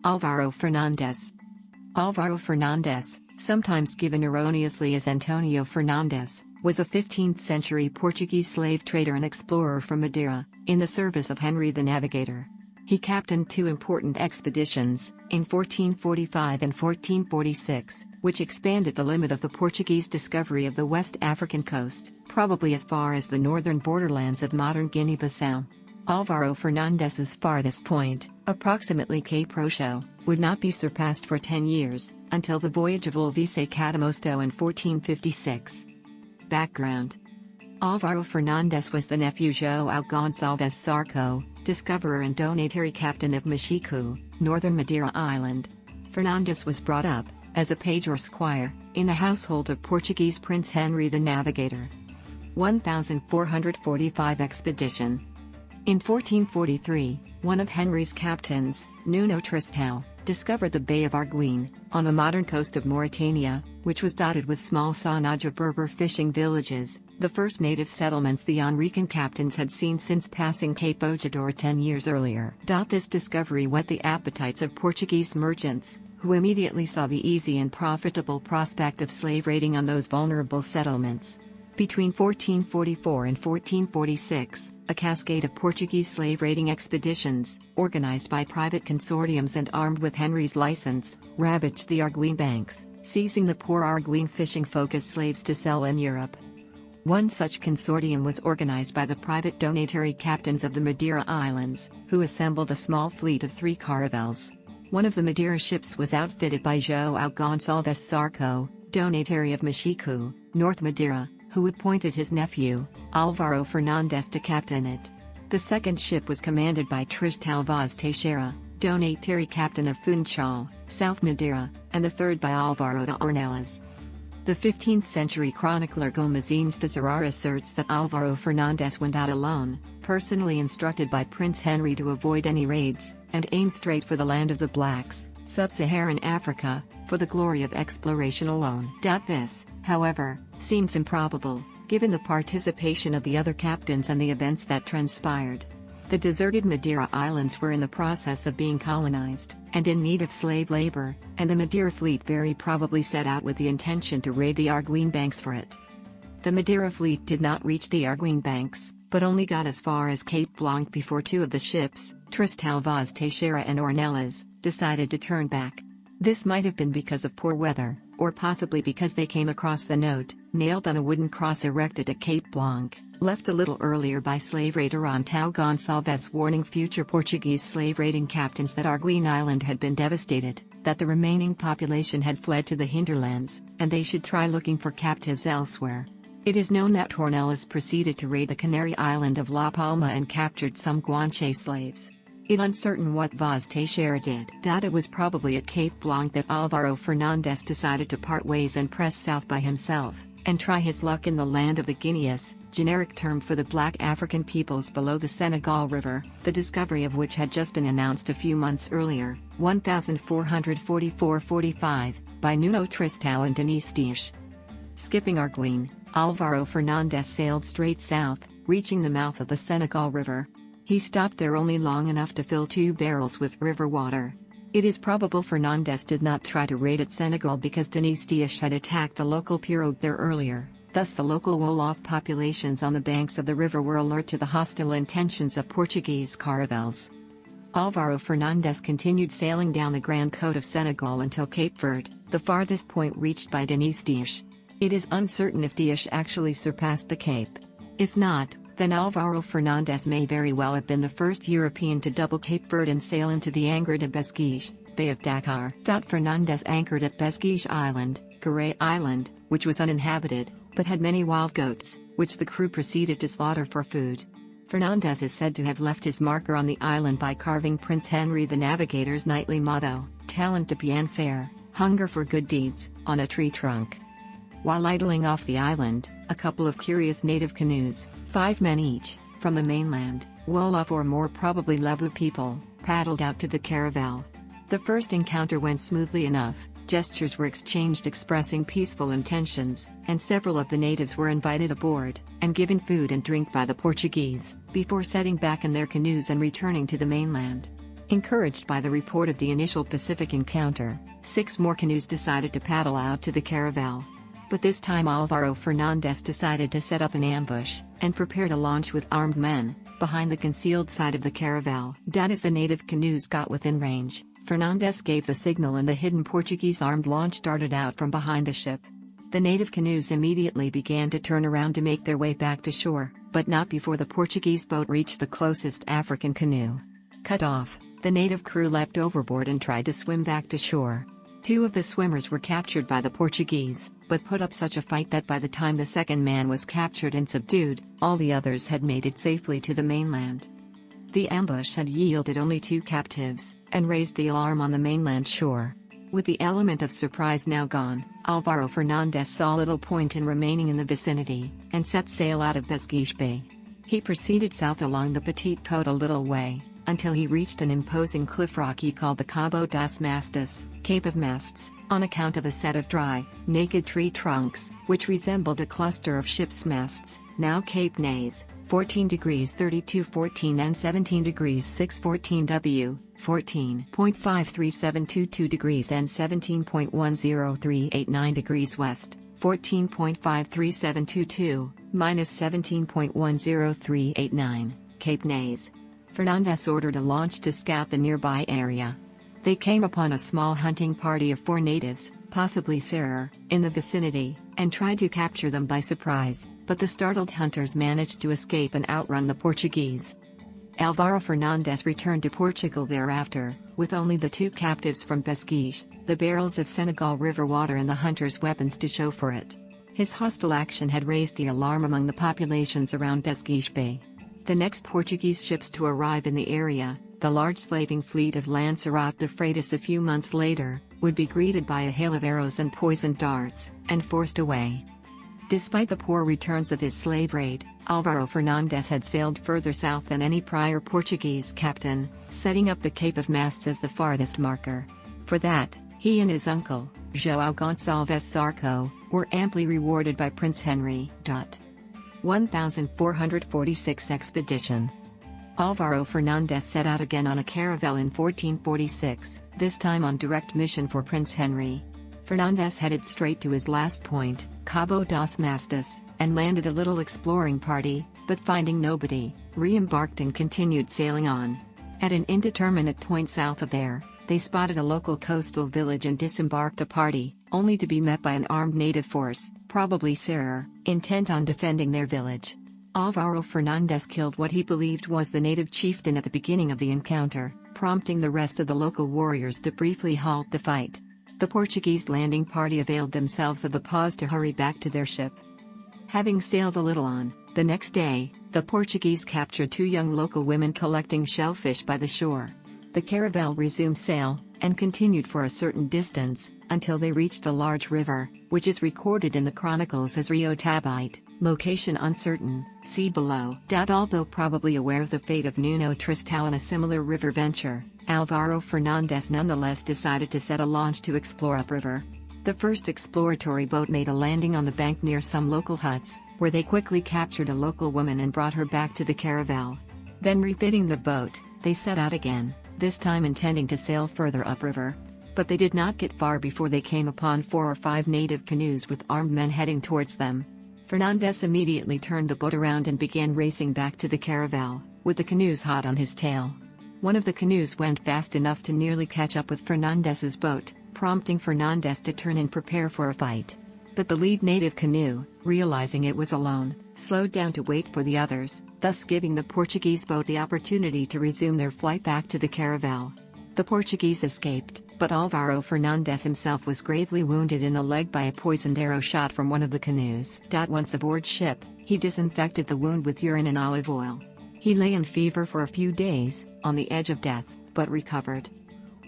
Álvaro Fernandes. Álvaro Fernandes, sometimes given erroneously as António Fernandes, was a 15th-century Portuguese slave trader and explorer from Madeira, in the service of Henry the Navigator. He captained two important expeditions, in 1445 and 1446, which expanded the limit of the Portuguese discovery of the West African coast, probably as far as the northern borderlands of modern Guinea-Bissau. Álvaro Fernandes's farthest point, approximately Cape Roxo, would not be surpassed for 10 years, until the voyage of Alvise Cadamosto in 1456. Background: Álvaro Fernandes was the nephew João Gonçalves Sarco, discoverer and donatory captain of Machico, northern Madeira Island. Fernandes was brought up, as a page or squire, in the household of Portuguese Prince Henry the Navigator. 1445 expedition. In 1443, one of Henry's captains, Nuno Tristão, discovered the Bay of Arguin, on the modern coast of Mauritania, which was dotted with small Sanaja Berber fishing villages, the first native settlements the Henrican captains had seen since passing Cape Bojador 10 years earlier. This discovery whet the appetites of Portuguese merchants, who immediately saw the easy and profitable prospect of slave raiding on those vulnerable settlements. Between 1444 and 1446, a cascade of Portuguese slave raiding expeditions, organized by private consortiums and armed with Henry's license, ravaged the Arguin banks, seizing the poor Arguin fishing-focused slaves to sell in Europe. One such consortium was organized by the private donatory captains of the Madeira Islands, who assembled a small fleet of 3 caravels. One of the Madeira ships was outfitted by João Gonçalves Sarco, donatory of Machico, North Madeira, who appointed his nephew, Álvaro Fernandes, to captain it. The second ship was commanded by Tristão Vaz Teixeira, donatory captain of Funchal, South Madeira, and the third by Álvaro de Ornelas. The 15th-century chronicler Gomezines de Serrar asserts that Álvaro Fernandes went out alone, personally instructed by Prince Henry to avoid any raids, and aim straight for the land of the blacks, sub-Saharan Africa, for the glory of exploration alone. This, however, seems improbable, given the participation of the other captains and the events that transpired. The deserted Madeira Islands were in the process of being colonized, and in need of slave labor, and the Madeira fleet very probably set out with the intention to raid the Arguin banks for it. The Madeira fleet did not reach the Arguin banks, but only got as far as Cape Blanc before 2 of the ships, Tristão Vaz Teixeira and Ornelas, decided to turn back. This might have been because of poor weather, or possibly because they came across the note, nailed on a wooden cross erected at Cape Blanc, left a little earlier by slave raider João Gonçalves, warning future Portuguese slave raiding captains that Arguin Island had been devastated, that the remaining population had fled to the hinterlands, and they should try looking for captives elsewhere. It is known that Ornelas proceeded to raid the Canary island of La Palma and captured some Guanche slaves. It uncertain what Vaz Teixeira did. It was probably at Cape Blanc that Álvaro Fernandes decided to part ways and press south by himself, and try his luck in the land of the Guineas, generic term for the black African peoples below the Senegal River, the discovery of which had just been announced a few months earlier, 1444-45, by Nuno Tristão and Denis Dias. Skipping Arguin, Álvaro Fernandes sailed straight south, reaching the mouth of the Senegal River. He stopped there only long enough to fill 2 barrels with river water. It is probable Fernandes did not try to raid at Senegal because Denis Dias had attacked a local pirogue there earlier, thus the local Wolof populations on the banks of the river were alert to the hostile intentions of Portuguese caravels. Álvaro Fernandes continued sailing down the Grand Côte of Senegal until Cape Verde, the farthest point reached by Denis Dias. It is uncertain if Dias actually surpassed the Cape. If not, then Álvaro Fernandes may very well have been the first European to double Cape Verde and sail into the Angra de Besguiche, Bay of Dakar. Fernandes anchored at Besguiche Island, Garay Island, which was uninhabited, but had many wild goats, which the crew proceeded to slaughter for food. Fernandes is said to have left his marker on the island by carving Prince Henry the Navigator's knightly motto, Talent de bien faire, hunger for good deeds, on a tree trunk. While idling off the island, a couple of curious native canoes, 5 men each, from the mainland, Wolof or more probably Lebu people, paddled out to the caravel. The first encounter went smoothly enough, gestures were exchanged expressing peaceful intentions, and several of the natives were invited aboard, and given food and drink by the Portuguese, before setting back in their canoes and returning to the mainland. Encouraged by the report of the initial Pacific encounter, 6 more canoes decided to paddle out to the caravel. But this time Álvaro Fernandes decided to set up an ambush, and prepare to launch with armed men, behind the concealed side of the caravel. As the native canoes got within range, Fernandes gave the signal and the hidden Portuguese armed launch darted out from behind the ship. The native canoes immediately began to turn around to make their way back to shore, but not before the Portuguese boat reached the closest African canoe. Cut off, the native crew leapt overboard and tried to swim back to shore. 2 of the swimmers were captured by the Portuguese, but put up such a fight that by the time the second man was captured and subdued, all the others had made it safely to the mainland. The ambush had yielded only 2 captives, and raised the alarm on the mainland shore. With the element of surprise now gone, Álvaro Fernandes saw little point in remaining in the vicinity, and set sail out of Pesqueixe Bay. He proceeded south along the Petite Côte a little way, until he reached an imposing cliff rock he called the Cabo das Mastas, Cape of Masts, on account of a set of dry, naked tree trunks, which resembled a cluster of ships' masts, now Cape Nays, 14 degrees 32'14" and 17 degrees 6'14" W, 14.53722 degrees and 17.10389 degrees west, 14.53722, minus 17.10389, Cape Nays. Fernandes ordered a launch to scout the nearby area. They came upon a small hunting party of 4 natives, possibly Serer, in the vicinity, and tried to capture them by surprise, but the startled hunters managed to escape and outrun the Portuguese. Álvaro Fernandes returned to Portugal thereafter, with only the 2 captives from Pesqueixe, the barrels of Senegal River water and the hunters' weapons to show for it. His hostile action had raised the alarm among the populations around Pesqueixe Bay. The next Portuguese ships to arrive in the area, the large slaving fleet of Lancerote de Freitas a few months later, would be greeted by a hail of arrows and poisoned darts, and forced away. Despite the poor returns of his slave raid, Álvaro Fernandes had sailed further south than any prior Portuguese captain, setting up the Cape of Masts as the farthest marker. For that, he and his uncle, João Gonçalves Sarco, were amply rewarded by Prince Henry. 1446 expedition. Álvaro Fernandes set out again on a caravel in 1446, this time on direct mission for Prince Henry. Fernandes headed straight to his last point, Cabo das Mastas, and landed a little exploring party, but finding nobody, re-embarked and continued sailing on. At an indeterminate point south of there, they spotted a local coastal village and disembarked a party, only to be met by an armed native force, probably Serer, intent on defending their village. Álvaro Fernandes killed what he believed was the native chieftain at the beginning of the encounter, prompting the rest of the local warriors to briefly halt the fight. The Portuguese landing party availed themselves of the pause to hurry back to their ship. Having sailed a little on, the next day, the Portuguese captured 2 young local women collecting shellfish by the shore. The caravel resumed sail, and continued for a certain distance, until they reached a large river, which is recorded in the chronicles as Rio Tabite, location uncertain, see below. Although probably aware of the fate of Nuno Tristão in a similar river venture, Álvaro Fernandes nonetheless decided to set a launch to explore upriver. The first exploratory boat made a landing on the bank near some local huts, where they quickly captured a local woman and brought her back to the caravel. Then refitting the boat, they set out again, this time intending to sail further upriver. But they did not get far before they came upon 4 or 5 native canoes with armed men heading towards them. Fernandes immediately turned the boat around and began racing back to the caravel, with the canoes hot on his tail. One of the canoes went fast enough to nearly catch up with Fernandes's boat, prompting Fernandes to turn and prepare for a fight. But the lead native canoe, realizing it was alone, slowed down to wait for the others, thus giving the Portuguese boat the opportunity to resume their flight back to the caravel. The Portuguese escaped, but Álvaro Fernandes himself was gravely wounded in the leg by a poisoned arrow shot from one of the canoes. Once aboard ship, he disinfected the wound with urine and olive oil. He lay in fever for a few days, on the edge of death, but recovered.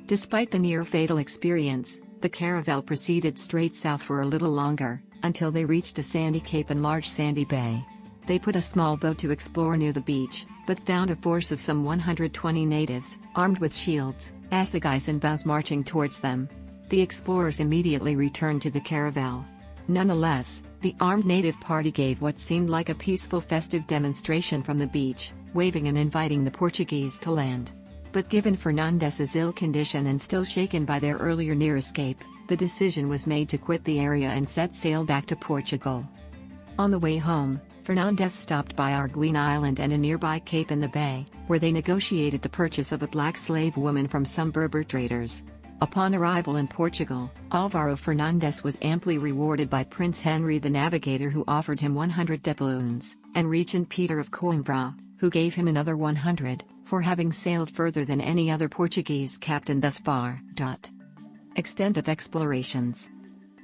Despite the near-fatal experience, the caravel proceeded straight south for a little longer, until they reached a sandy cape and large sandy bay. They put a small boat to explore near the beach, but found a force of some 120 natives, armed with shields, assegais and bows marching towards them. The explorers immediately returned to the caravel. Nonetheless, the armed native party gave what seemed like a peaceful festive demonstration from the beach, waving and inviting the Portuguese to land. But given Fernandes's ill condition and still shaken by their earlier near escape, the decision was made to quit the area and set sail back to Portugal. On the way home, Fernandes stopped by Arguin Island and a nearby cape in the bay, where they negotiated the purchase of a black slave woman from some Berber traders. Upon arrival in Portugal, Álvaro Fernandes was amply rewarded by Prince Henry the Navigator, who offered him 100 doubloons, and Regent Peter of Coimbra, who gave him another 100, for having sailed further than any other Portuguese captain thus far. Extent of explorations.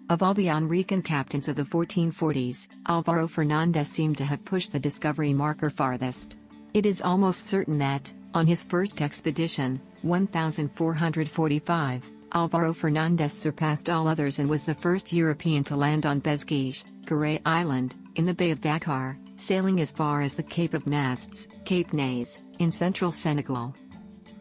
Of all the Henrican captains of the 1440s, Álvaro Fernandes seemed to have pushed the discovery marker farthest. It is almost certain that, on his first expedition, 1445, Álvaro Fernandes surpassed all others and was the first European to land on Besguige, Garay Island, in the Bay of Dakar, sailing as far as the Cape of Masts, Cape Nays, in central Senegal.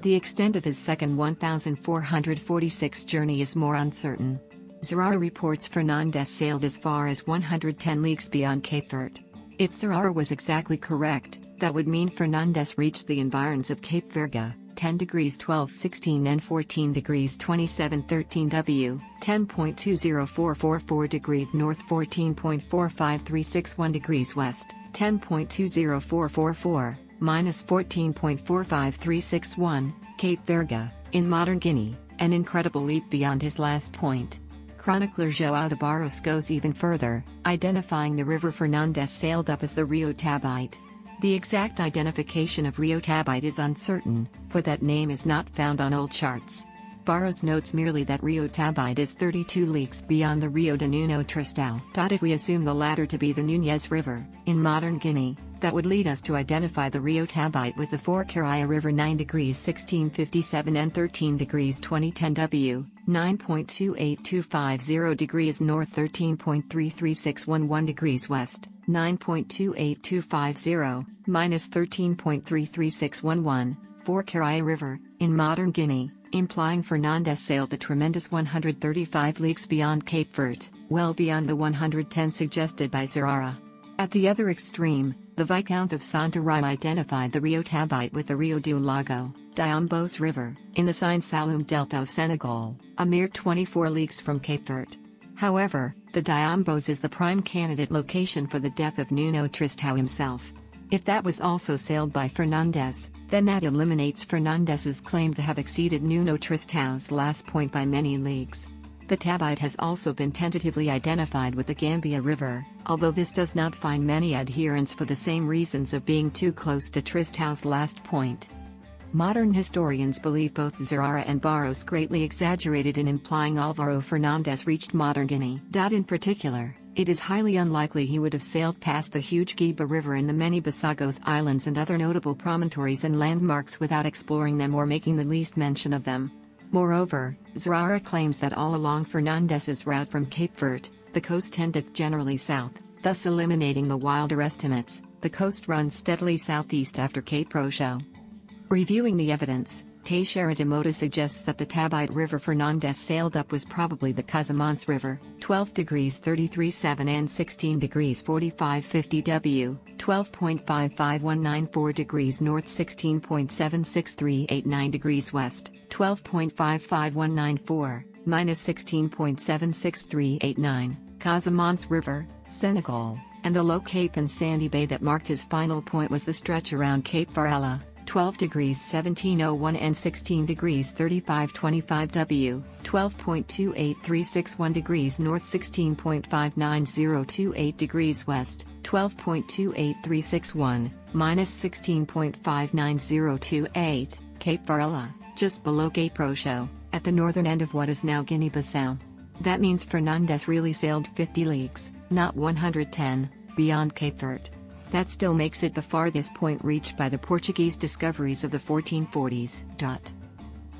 The extent of his second 1446 journey is more uncertain. Zurara reports Fernandes sailed as far as 110 leagues beyond Cape Verde. If Zurara was exactly correct, that would mean Fernandes reached the environs of Cape Verga, 10 degrees 12-16 and 14 degrees 27-13 W, 10.20444 degrees north, 14.45361 degrees west, 10.20444, minus 14.45361, Cape Verga, in modern Guinea, an incredible leap beyond his last point. Chronicler João de Barros goes even further, identifying the river Fernandes sailed up as the Rio Tabite. The exact identification of Rio Tabite is uncertain, for that name is not found on old charts. Barros notes merely that Rio Tabite is 32 leagues beyond the Rio de Nuno Tristão. If we assume the latter to be the Núñez River, in modern Guinea, that would lead us to identify the Rio Tabite with the Forcaraya River 9 degrees 1657 and 13 degrees 2010 W, 9.28250 degrees north, 13.33611 degrees west, 9.28250, minus 13.33611, Forcaraya River, in modern Guinea, implying Fernandes sailed a tremendous 135 leagues beyond Cape Verde, well beyond the 110 suggested by Zurara. At the other extreme, the Viscount of Santarém identified the Rio Tabite with the Rio do Lago, Diambos River, in the Sine Saloum Delta of Senegal, a mere 24 leagues from Cape Verde. However, the Diambos is the prime candidate location for the death of Nuno Tristão himself. If that was also sailed by Fernandes, then that eliminates Fernandes's claim to have exceeded Nuno Tristão's last point by many leagues. The Tabite has also been tentatively identified with the Gambia River, although this does not find many adherents for the same reasons of being too close to Tristão's last point. Modern historians believe both Zurara and Barros greatly exaggerated in implying Álvaro Fernandes reached modern Guinea. In particular, it is highly unlikely he would have sailed past the huge Guiba River and the many Basagos Islands and other notable promontories and landmarks without exploring them or making the least mention of them. Moreover, Zurara claims that all along Fernandes's route from Cape Verde, the coast tendeth generally south, thus eliminating the wilder estimates. The coast runs steadily southeast after Cape Roxo. Reviewing the evidence, Teixeira de Moura suggests that the Tabite River Fernandes sailed up was probably the Casamance River, 12 degrees 33'7 and 16 degrees 45'50 W, 12.55194 degrees north, 16.76389 degrees west, 12.55194, minus 16.76389, Casamance River, Senegal, and the low cape and sandy bay that marked his final point was the stretch around Cape Varela, 12 degrees 1701 and 16 degrees 3525 W, 12.28361 degrees north, 16.59028 degrees west, 12.28361, minus 16.59028, Cape Varela, just below Cape Roxo, at the northern end of what is now Guinea-Bissau. That means Fernandes really sailed 50 leagues, not 110, beyond Cape Verde. That still makes it the farthest point reached by the Portuguese discoveries of the 1440s.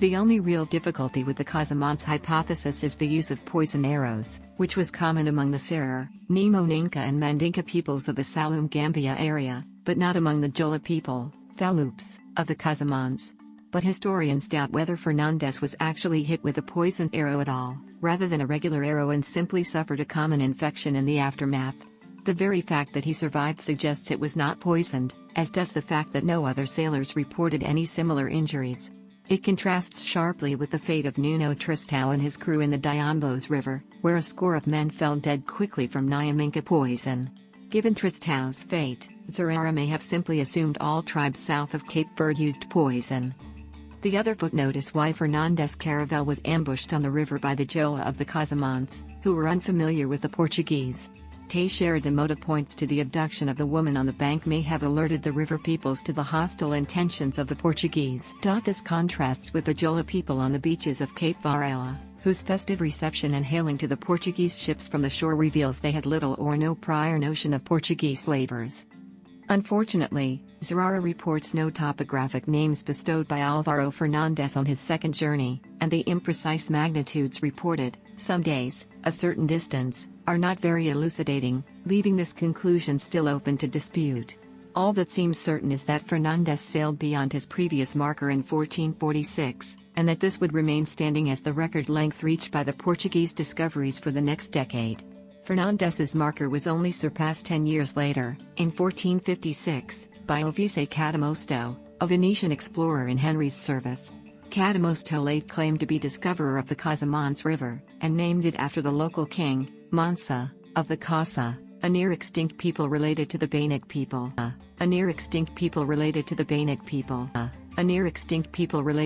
The only real difficulty with the Casamance hypothesis is the use of poison arrows, which was common among the Serer, Nemo-Ninka and Mandinka peoples of the Saloum-Gambia area, but not among the Jola people, Faloups, of the Casamance. But historians doubt whether Fernandes was actually hit with a poisoned arrow at all, rather than a regular arrow, and simply suffered a common infection in the aftermath. The very fact that he survived suggests it was not poisoned, as does the fact that no other sailors reported any similar injuries. It contrasts sharply with the fate of Nuno Tristão and his crew in the Diambos River, where a score of men fell dead quickly from Nyaminka poison. Given Tristão's fate, Zurara may have simply assumed all tribes south of Cape Verde used poison. The other footnote is why Fernandes' caravel was ambushed on the river by the Jola of the Casamontes, who were unfamiliar with the Portuguese. Teixeira de Moda points to the abduction of the woman on the bank may have alerted the river peoples to the hostile intentions of the Portuguese. This contrasts with the Jola people on the beaches of Cape Varela, whose festive reception and hailing to the Portuguese ships from the shore reveals they had little or no prior notion of Portuguese slavers. Unfortunately, Zurara reports no topographic names bestowed by Álvaro Fernandes on his second journey, and the imprecise magnitudes reported, some days, a certain distance, are not very elucidating, leaving this conclusion still open to dispute. All that seems certain is that Fernandes sailed beyond his previous marker in 1446, and that this would remain standing as the record length reached by the Portuguese discoveries for the next decade. Fernandes's marker was only surpassed 10 years later, in 1456, by Alvise Cadamosto, a Venetian explorer in Henry's service. Cadamosto laid claim to be discoverer of the Casamontes River, and named it after the local king, Mansa, of the Casa, a near-extinct people related to the Banag people. A near-extinct people related to the Banag people. A near-extinct people related